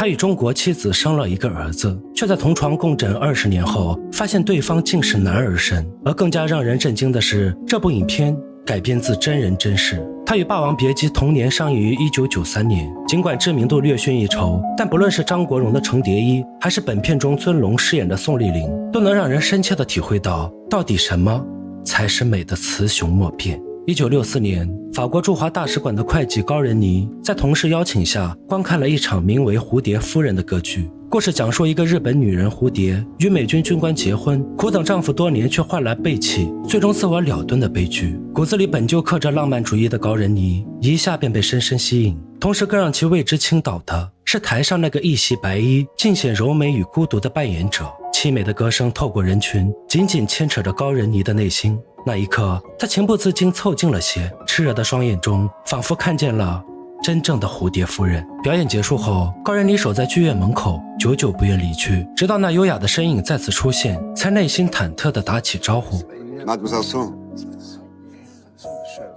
他与中国妻子生了一个儿子，却在同床共枕20年后，发现对方竟是男儿身。而更加让人震惊的是，这部影片改编自真人真事。它与《霸王别姬》同年上映于1993年，尽管知名度略逊一筹，但不论是张国荣的程蝶衣，还是本片中尊龙饰演的宋丽玲，都能让人深切地体会到，到底什么才是美的雌雄莫辨。1964年，法国驻华大使馆的会计高仁尼在同事邀请下观看了一场名为《蝴蝶夫人》的歌剧。故事讲述一个日本女人蝴蝶与美军军官结婚，苦等丈夫多年却换来背弃，最终自我了断的悲剧。骨子里本就刻着浪漫主义的高仁尼一下便被深深吸引，同时更让其为之倾倒的是台上那个一袭白衣尽显柔美与孤独的扮演者。凄美的歌声透过人群紧紧牵扯着高仁尼的内心，那一刻他情不自禁凑近了些，炽热的双眼中仿佛看见了真正的蝴蝶夫人。表演结束后，高仁尼守在剧院门口，久久不愿离去，直到那优雅的身影再次出现，才内心忐忑地打起招呼。Mademoiselle Song,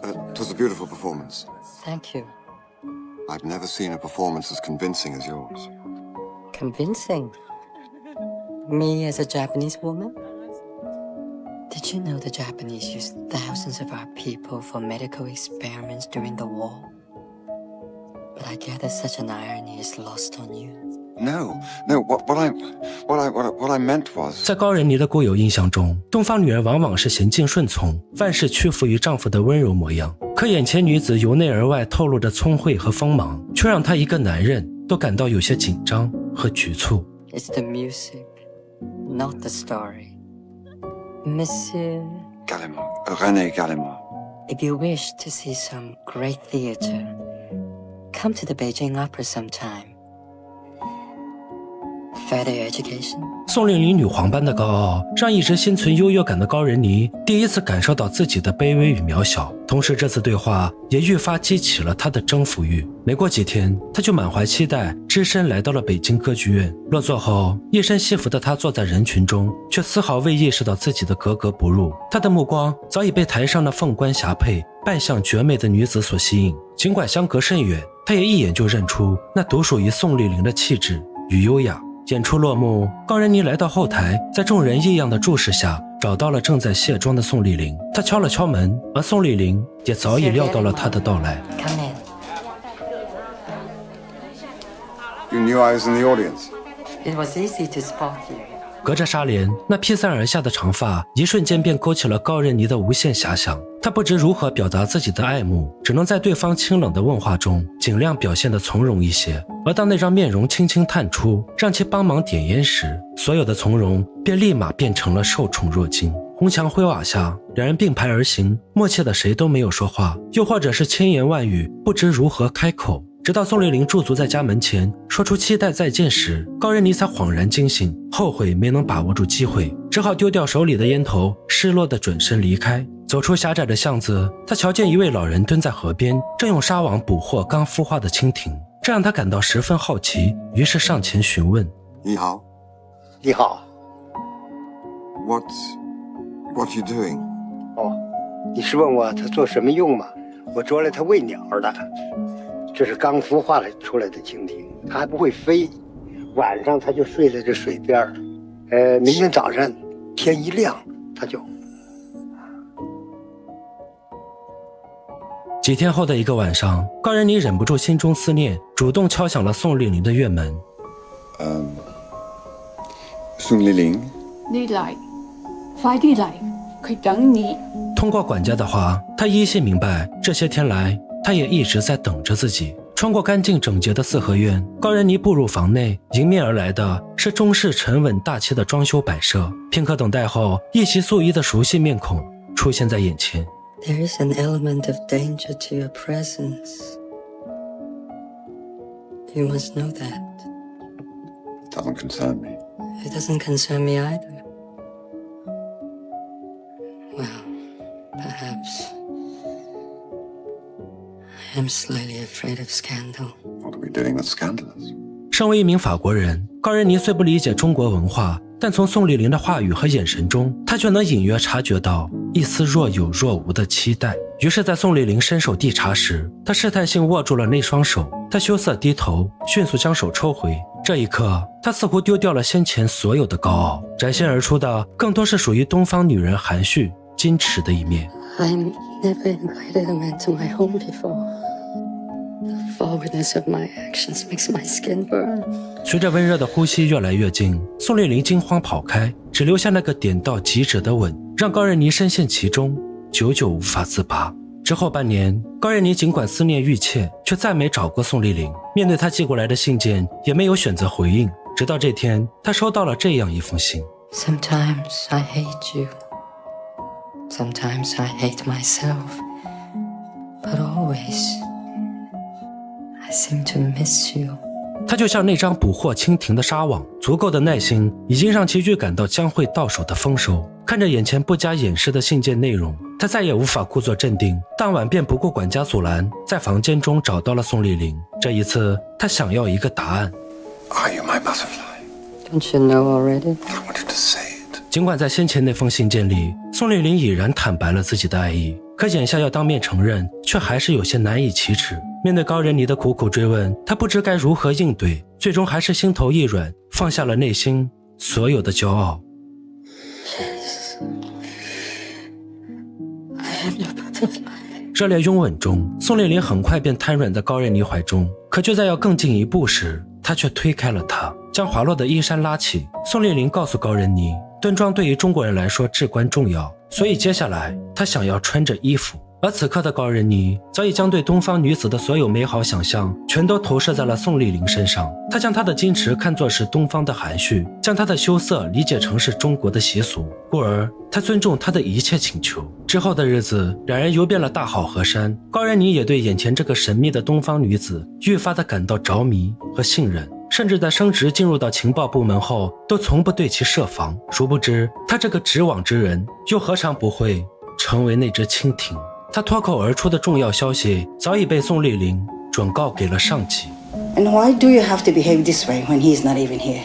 it was a beautiful performance. Thank you. I've never seen a performance as convincing as yours. Convincing? Me as a Japanese woman? Did you know the Japanese used thousands of our people for medical experiments during the war? But I gather such an irony is lost on you. No, what I meant was... 在高仁尼的固有印象中，东方女人往往是娴静顺从，万事屈服于丈夫的温柔模样。可眼前女子由内而外透露着聪慧和锋芒，却让他一个男人都感到有些紧张和局促。 It's the music, not the story. Monsieur Gallimard, René Gallimard. If you wish to see some great theater, come to the Beijing Opera sometime. Further education? 宋丽玲女皇般的高傲，让一直心存优越感的高仁尼第一次感受到自己的卑微与渺小。同时，这次对话也愈发激起了他的征服欲。没过几天，他就满怀期待，只身来到了北京歌剧院。落座后，一身戏服的他坐在人群中，却丝毫未意识到自己的格格不入。他的目光早已被台上那凤冠霞帔、扮相绝美的女子所吸引。尽管相隔甚远，他也一眼就认出那独属于宋丽玲的气质与优雅。演出落幕，高仁尼来到后台，在众人异样的注视下，找到了正在卸妆的宋丽玲。他敲了敲门，而宋丽玲也早已料到了他的到来。Come in. You knew I was in the audience. It was easy to spot you. 隔着纱帘，那披散而下的长发一瞬间便勾起了高仁尼的无限遐想。他不知如何表达自己的爱慕，只能在对方清冷的问话中尽量表现得从容一些。而当那张面容轻轻探出，让其帮忙点烟时，所有的从容便立马变成了受宠若惊。红墙灰瓦下，两人并排而行，默契的谁都没有说话，又或者是千言万语不知如何开口。直到宋丽玲驻足在家门前，说出期待再见时，高仁尼才恍然惊醒，后悔没能把握住机会，只好丢掉手里的烟头，失落地转身离开。走出狭窄的巷子，他瞧见一位老人蹲在河边，正用纱网捕获刚孵化的蜻蜓，这让他感到十分好奇，于是上前询问：“你好。你好。What you doing？” 哦，你是问我它做什么用吗？我捉来它喂鸟的。这是刚孵化出来的蜻蜓，它还不会飞，晚上它就睡在这水边明天早上天一亮，它就。几天后的一个晚上，高仁尼忍不住心中思念，主动敲响了宋丽玲的院门。宋丽玲，你嚟，快啲嚟，佢等你。通过管家的话，他依稀明白，这些天来他也一直在等着自己。穿过干净整洁的四合院，高仁尼步入房内，迎面而来的是中式沉稳大气的装修摆设。片刻等待后，一袭素衣的熟悉面孔出现在眼前。There is an element of danger to your presence. You must know that. It doesn't concern me. It doesn't concern me either. Well, perhaps I am slightly afraid of scandal. What are we doing that's scandalous? 身为一名法国人，高仁尼虽不理解中国文化，但从宋丽玲的话语和眼神中，他却能隐约察觉到一丝若有若无的期待。于是在宋丽玲伸手递茶时，他试探性握住了那双手，他羞涩低头，迅速将手抽回，这一刻，她似乎丢掉了先前所有的高傲，展现而出的更多是属于东方女人含蓄、矜持的一面。I never invited a man to my home before. The forwardness of my actions makes my skin burn. 随着温热的呼吸越来越近，宋丽玲惊慌跑开，只留下那个点到即止的吻，让高人尼深陷其中，久久无法自拔。之后半年，高人尼尽管思念欲切，却再没找过宋丽玲。面对他寄过来的信件，也没有选择回应。直到这天，他收到了这样一封信。Sometimes I hate you. Sometimes I hate myself. But always, I seem to miss you. 他就像那张捕获蜻蜓的纱网，足够的耐心已经让其预感到将会到手的丰收。看着眼前不加掩饰的信件内容，他再也无法故作镇定，当晚便不顾管家阻拦，在房间中找到了宋丽玲。这一次，他想要一个答案。Are you my butterfly? Don't you know already? I wanted to say it. 尽管在先前那封信件里，宋丽玲已然坦白了自己的爱意，可眼下要当面承认，却还是有些难以启齿。面对高人尼的苦苦追问，他不知该如何应对，最终还是心头一软，放下了内心所有的骄傲。I am your butterfly. 热烈拥吻中，宋丽玲很快便瘫软在高人尼怀中，可就在要更进一步时，他却推开了她，将滑落的衣衫拉起。宋丽玲告诉高人尼，端庄对于中国人来说至关重要，所以接下来她想要穿着衣服。而此刻的高人尼早已将对东方女子的所有美好想象全都投射在了宋丽玲身上。他将她的矜持看作是东方的含蓄，将她的羞涩理解成是中国的习俗，故而他尊重她的一切请求。之后的日子，两人游遍了大好河山，高人尼也对眼前这个神秘的东方女子愈发的感到着迷和信任，甚至在升职进入到情报部门后，都从不对其设防。殊不知，他这个直往之人，又何尝不会成为那只蜻蜓？他脱口而出的重要消息，早已被宋丽玲转告给了上级。And why do you have to behave this way when he's not even here?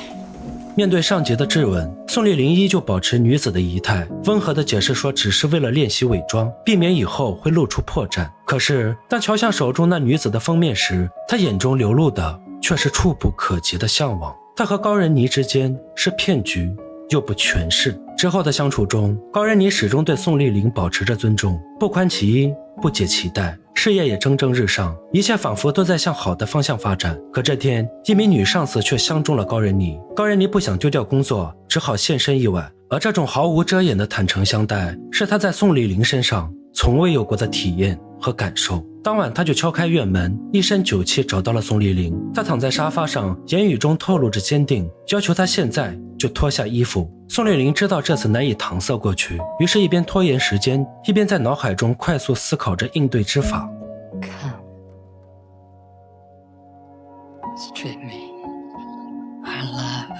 面对上级的质问，宋丽玲依旧保持女子的仪态，温和地解释说只是为了练习伪装，避免以后会露出破绽。可是当瞧向手中那女子的封面时，她眼中流露的却是触不可及的向往。她和高人尼之间是骗局又不全是。之后的相处中，高人尼始终对宋丽玲保持着尊重，不宽其衣，不解其待，事业也蒸蒸日上，一切仿佛都在向好的方向发展。可这天，一名女上司却相中了高人尼，高人尼不想丢掉工作，只好现身一晚。而这种毫无遮掩的坦诚相待，是他在宋丽玲身上从未有过的体验和感受。当晚他就敲开院门，一身酒气找到了宋丽玲。他躺在沙发上，言语中透露着坚定，要求他现在就脱下衣服。宋丽玲知道这次难以搪塞过去，于是一边拖延时间，一边在脑海中快速思考着应对之法。 Come. Strip me. Our love.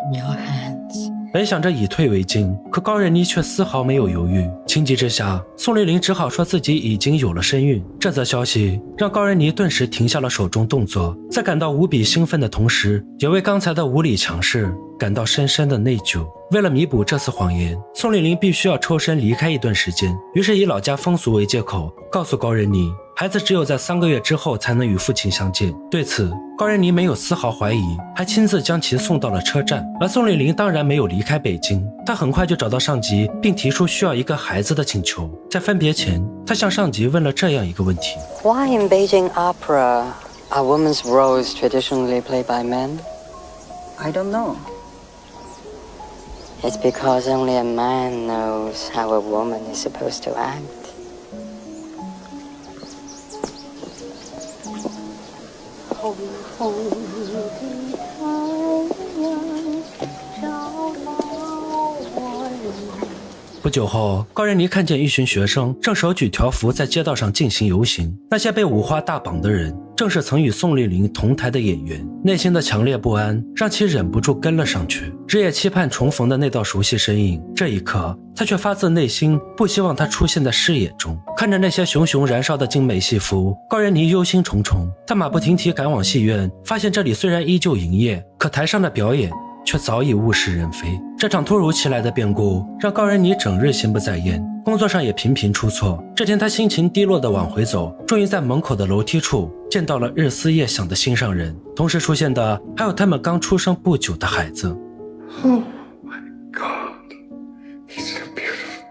In your hands. 本想着以退为进，可高人尼却丝毫没有犹豫。情急之下，宋丽玲只好说自己已经有了身孕。这则消息让高人尼顿时停下了手中动作，在感到无比兴奋的同时，也为刚才的无理强势感到深深的内疚。为了弥补这次谎言，宋丽玲必须要抽身离开一段时间，于是以老家风俗为借口，告诉高人尼，孩子只有在3个月之后才能与父亲相见。对此，高人尼没有丝毫怀疑，还亲自将其送到了车站。而宋丽玲当然没有离开北京，她很快就找到上级，并提出需要一个孩子的请求。在分别前，她向上级问了这样一个问题 Why in Beijing opera are women's roles traditionally played by men? I don't know. It's because only a man knows how a woman is supposed to act. 不久后，高人尼看见一群学生正手举条幅在街道上进行游行，那些被五花大绑的人正是曾与宋丽玲同台的演员。内心的强烈不安让其忍不住跟了上去，日夜期盼重逢的那道熟悉身影。这一刻，他却发自内心不希望他出现在视野中。看着那些熊熊燃烧的精美戏服，高人尼忧心忡忡。他马不停蹄赶往戏院，发现这里虽然依旧营业，可台上的表演却早已物是人非。这场突如其来的变故让高仁妮整日心不在焉，工作上也频频出错。这天他心情低落地往回走，终于在门口的楼梯处见到了日思夜想的心上人，同时出现的还有他们刚出生不久的孩子。Oh my God, he's so beautiful.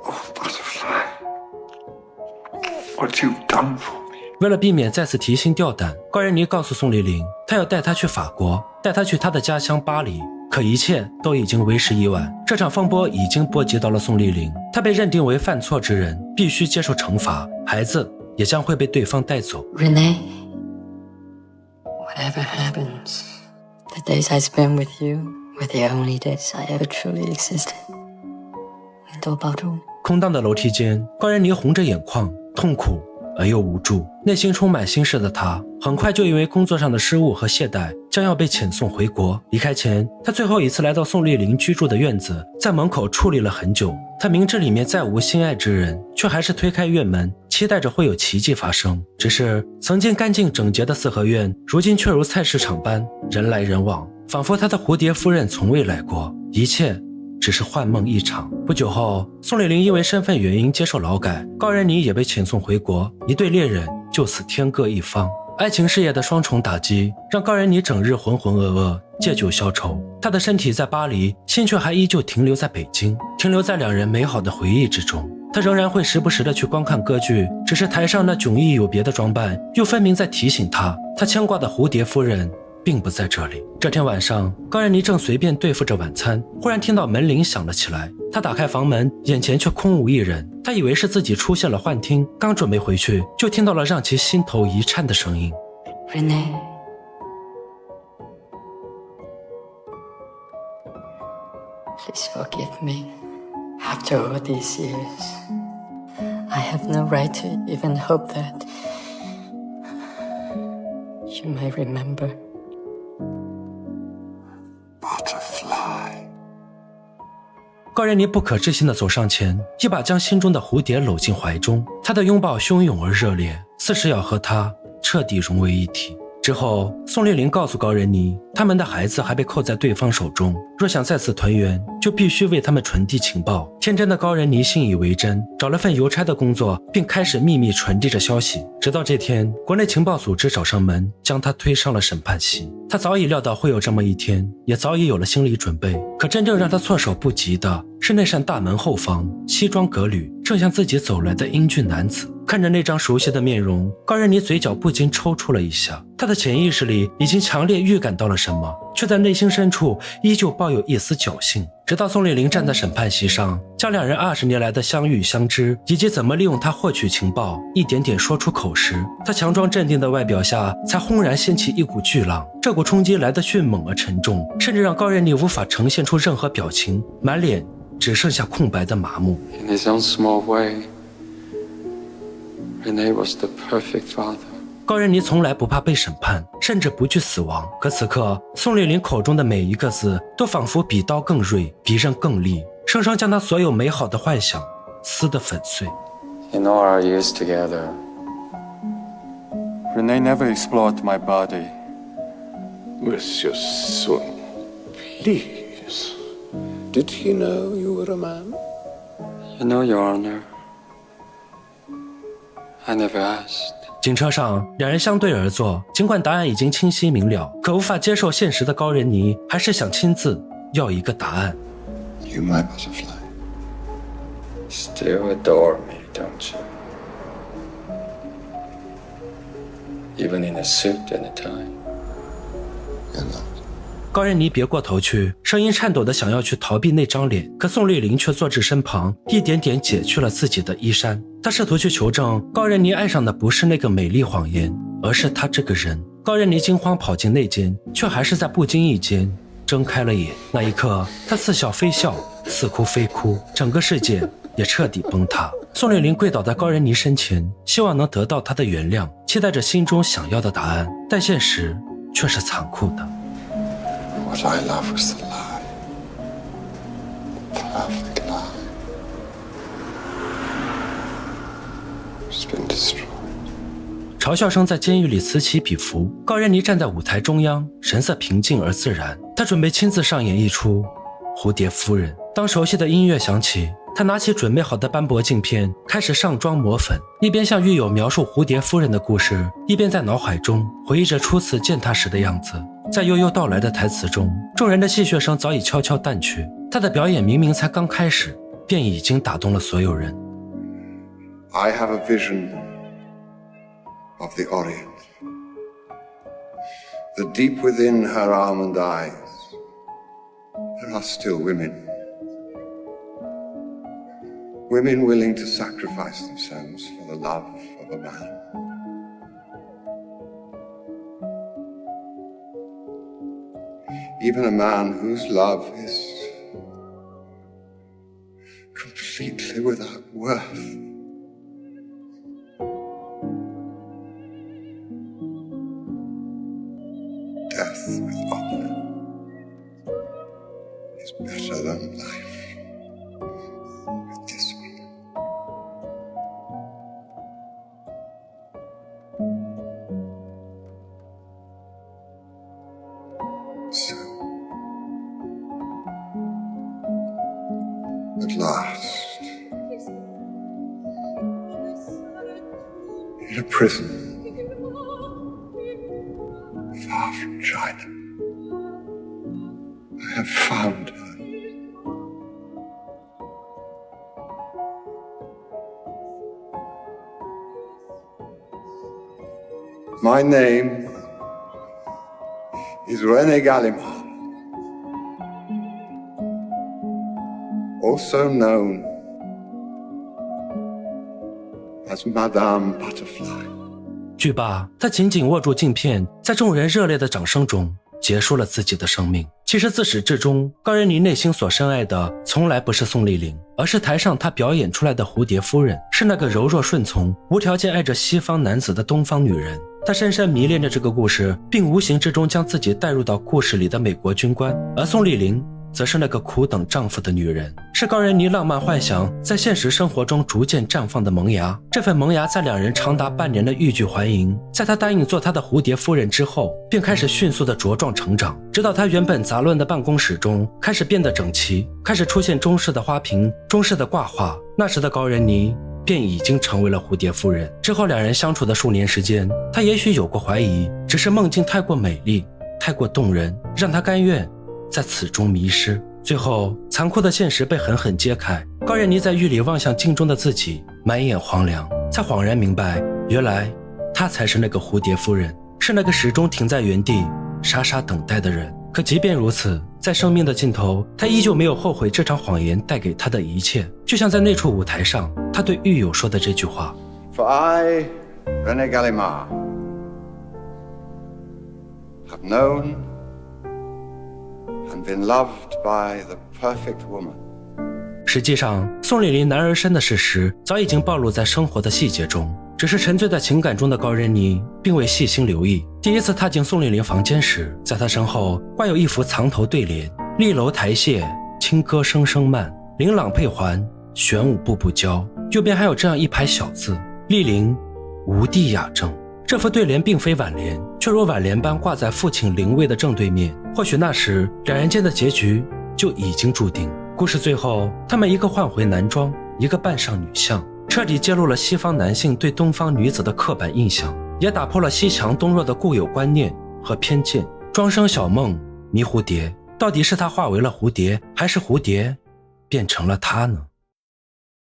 Oh, butterfly. What you've done for me. 为了避免再次提心吊胆，高仁妮告诉宋丽玲，她要带她去法国，带她去她的家乡巴黎。可一切都已经为时已晚，这场风波已经波及到了宋丽玲，她被认定为犯错之人，必须接受惩罚，孩子也将会被对方带走。 Renee, whatever happens, the days I spend with you were the only days I ever truly existed. 你都保重。空荡的楼梯间，高仁妮红着眼眶，痛苦而又无助，内心充满心事的她，很快就因为工作上的失误和懈怠，将要被遣送回国。离开前，她最后一次来到宋丽玲居住的院子，在门口矗立了很久。她明知里面再无心爱之人，却还是推开院门，期待着会有奇迹发生。只是曾经干净整洁的四合院，如今却如菜市场般人来人往，仿佛她的蝴蝶夫人从未来过，一切只是幻梦一场。不久后，宋丽玲因为身份原因接受劳改，高仁妮也被遣送回国，一对恋人就此天各一方。爱情事业的双重打击让高仁妮整日浑浑噩噩，借酒消愁。她的身体在巴黎，心却还依旧停留在北京，停留在两人美好的回忆之中。她仍然会时不时的去观看歌剧，只是台上那迥异有别的装扮又分明在提醒她，她牵挂的蝴蝶夫人并不在这里。这天晚上，高仁妮正随便对付着晚餐，忽然听到门铃响了起来。她打开房门，眼前却空无一人。她以为是自己出现了幻听，刚准备回去，就听到了让其心头一颤的声音。 Renee, please forgive me. After all these years, I have no right to even hope that you may remember. Butterfly. 高仁妮不可置信地走上前，一把将心中的蝴蝶搂进怀中。她的拥抱汹涌而热烈，似是要和她彻底融为一体。之后，宋丽玲告诉高仁妮，他们的孩子还被扣在对方手中，若想再次团圆，就必须为他们传递情报。天真的高仁妮信以为真，找了份邮差的工作，并开始秘密传递着消息。直到这天，国内情报组织找上门，将她推上了审判席。她早已料到会有这么一天，也早已有了心理准备。可真正让她措手不及的是那扇大门后方，西装革履，正向自己走来的英俊男子。看着那张熟悉的面容，高仁妮嘴角不禁抽搐了一下。她的潜意识里已经强烈预感到了什么，却在内心深处依旧抱有一丝侥幸。直到宋丽玲站在审判席上，将两人20年来的相遇相知，以及怎么利用她获取情报，一点点说出口时，她强装镇定的外表下才轰然掀起一股巨浪。这股冲击来得迅猛而沉重，甚至让高仁妮无法呈现出任何表情，满脸只剩下空白的麻木。 In his own small way, Renee was the perfect father. 高仁妮从来不怕被审判，甚至不惧死亡。可此刻，宋丽玲口中的每一个字都仿佛比刀更锐，比刃更利，生生将她所有美好的幻想撕得粉碎。 In all our years together, Renee never explored my body. Monsieur Sun, please. Did he know you were a man? you know, Your Honor, I never asked. 警车上，两人相对而坐，尽管答案已经清晰明了，可无法接受现实的高仁妮还是想亲自要一个答案。 You my butterfly. Still adore me, don't you? Even in a suit and a tie. You're not. 高仁妮别过头去，声音颤抖的想要去逃避那张脸，可宋丽玲却坐至身旁，一点点解去了自己的衣衫。她试图去求证高仁妮爱上的不是那个美丽谎言，而是她这个人。高仁妮惊慌跑进内间，却还是在不经意间睁开了眼。那一刻，她似笑非笑，似哭非哭，整个世界也彻底崩塌。宋丽玲跪倒在高仁妮身前，希望能得到她的原谅，期待着心中想要的答案，但现实却是残酷的。 What I love was the lie. Perfect lie. It's been destroyed. 嘲笑声在监狱里此起彼伏。高仁妮站在舞台中央，神色平静而自然。她他准备亲自上演一出蝴蝶夫人。当熟悉的音乐响起，他拿起准备好的斑驳镜片，开始上妆抹粉，一边向狱友描述蝴蝶夫人的故事，一边在脑海中回忆着初次见她时的样子。在悠悠道来的台词中，众人的戏谑声早已悄悄淡去，他的表演明明才刚开始，便已经打动了所有人。 I have a vision of the Orient. The deep within her almond eyes, there are still women. Women willing to sacrifice themselves for the love of a man. Even a man whose love is completely without worth. Death with honor is better than life with dishonor. So, at last, in a prison far from China, I have found her. My name is René Gallimard, also known as Madame Butterfly. 据罢，他紧紧握住镜片，在众人热烈的掌声中结束了自己的生命。其实自始至终，高人妮内心所深爱的从来不是宋丽玲，而是台上她表演出来的蝴蝶夫人，是那个柔弱顺从、无条件爱着西方男子的东方女人。他深深迷恋着这个故事，并无形之中将自己带入到故事里的美国军官，而宋丽玲则是那个苦等丈夫的女人，是高人妮浪漫幻想在现实生活中逐渐绽放的萌芽。这份萌芽在两人长达半年的欲拒还迎，在她答应做她的蝴蝶夫人之后，便开始迅速的茁壮成长，直到她原本杂乱的办公室中开始变得整齐，开始出现中式的花瓶、中式的挂画。那时的高人妮便已经成为了蝴蝶夫人。之后两人相处的数年时间，她也许有过怀疑，只是梦境太过美丽，太过动人，让她甘愿在此中迷失。最后残酷的现实被狠狠揭开，高人妮在狱里望向镜中的自己，满眼荒凉，才恍然明白，原来她才是那个蝴蝶夫人，是那个始终停在原地傻傻等待的人。可即便如此，在生命的尽头，她依旧没有后悔这场谎言带给她的一切。就像在那处舞台上，她对狱友说的这句话 For I, René Gallimard, have known and been loved by the perfect woman. 实际上，宋丽玲男儿身的事实早已经暴露在生活的细节中，只是沉醉在情感中的高人妮并未细心留意。第一次踏进宋丽玲房间时，在她身后挂有一幅藏头对联：丽楼台榭，轻歌声声慢，琳琅佩环，玄武步步娇。右边还有这样一排小字：丽玲，无地雅正。这幅对联并非挽联，却如挽联般挂在父亲灵位的正对面。或许那时两人间的结局就已经注定。故事最后，他们一个换回男装，一个扮上女相，彻底揭露了西方男性对东方女子的刻板印象，也打破了西强东弱的固有观念和偏见。庄生晓梦迷蝴蝶，到底是他化为了蝴蝶，还是蝴蝶变成了他呢？